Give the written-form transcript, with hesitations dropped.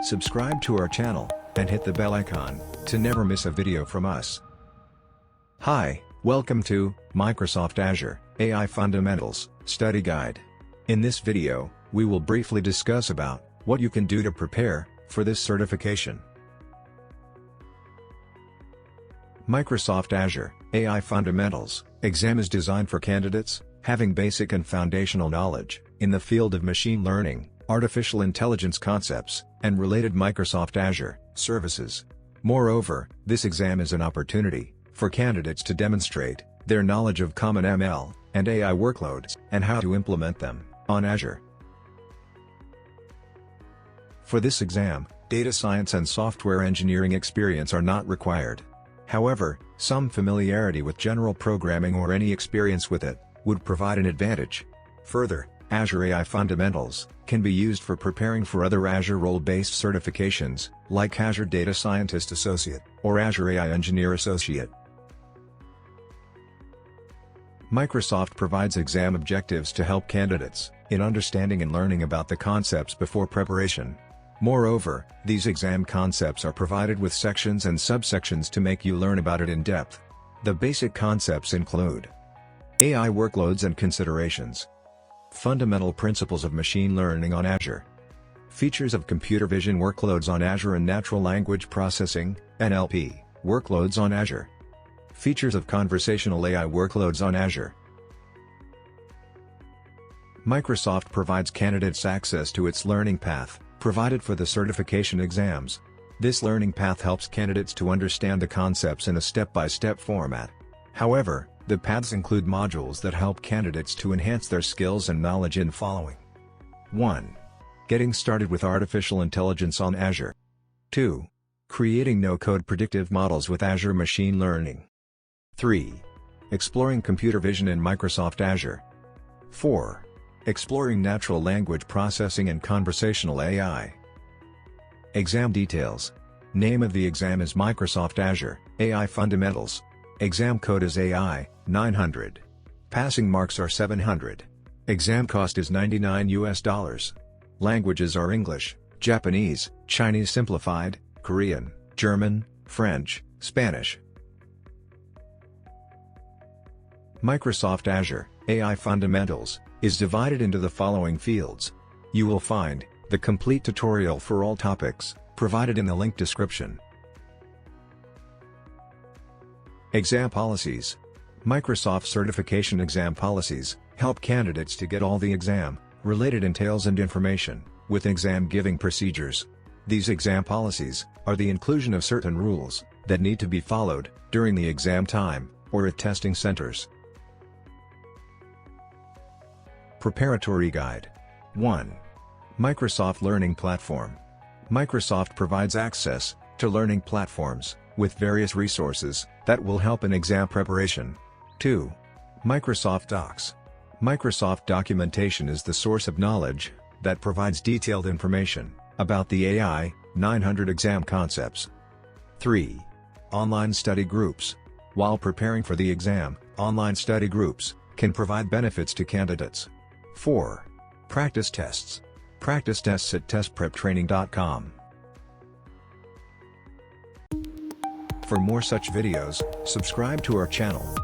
Subscribe to our channel, and hit the bell icon, to never miss a video from us. Hi, welcome to Microsoft Azure AI Fundamentals Study Guide. In this video, we will briefly discuss about what you can do to prepare for this certification. Microsoft Azure AI Fundamentals exam is designed for candidates having basic and foundational knowledge in the field of machine learning, artificial intelligence concepts, and related Microsoft Azure services. Moreover, this exam is an opportunity for candidates to demonstrate their knowledge of common ML and AI workloads and how to implement them on Azure. For this exam, data science and software engineering experience are not required. However, some familiarity with general programming or any experience with it would provide an advantage. Further, Azure AI Fundamentals can be used for preparing for other Azure role-based certifications, like Azure Data Scientist Associate or Azure AI Engineer Associate. Microsoft provides exam objectives to help candidates in understanding and learning about the concepts before preparation. Moreover, these exam concepts are provided with sections and subsections to make you learn about it in depth. The basic concepts include AI workloads and considerations, fundamental principles of machine learning on Azure, features of computer vision workloads on Azure and natural language processing (NLP) workloads on Azure, features of conversational AI workloads on Azure. Microsoft provides candidates access to its learning path provided for the certification exams. This learning path helps candidates to understand the concepts in a step-by-step format. However, the paths include modules that help candidates to enhance their skills and knowledge in following. 1. Getting started with artificial intelligence on Azure. 2. Creating no-code predictive models with Azure Machine Learning. 3. Exploring computer vision in Microsoft Azure. 4. Exploring natural language processing and conversational AI. Exam details. Name of the exam is Microsoft Azure AI Fundamentals. Exam code is AI 900. Passing marks are 700. Exam cost is $99. Languages are English, Japanese, Chinese Simplified, Korean, German, French, Spanish. Microsoft Azure AI Fundamentals is divided into the following fields. You will find the complete tutorial for all topics provided in the link description. Exam policies. Microsoft certification exam policies help candidates to get all the exam-related entails and information, with exam-giving procedures. These exam policies are the inclusion of certain rules that need to be followed during the exam time or at testing centers. Preparatory Guide. 1. Microsoft Learning Platform. Microsoft provides access to learning platforms with various resources that will help in exam preparation. 2. Microsoft Docs. Microsoft documentation is the source of knowledge that provides detailed information about the AI 900 exam concepts. 3. Online study groups. While preparing for the exam, online study groups can provide benefits to candidates. 4. Practice tests. Practice tests at testpreptraining.com. For more such videos, subscribe to our channel.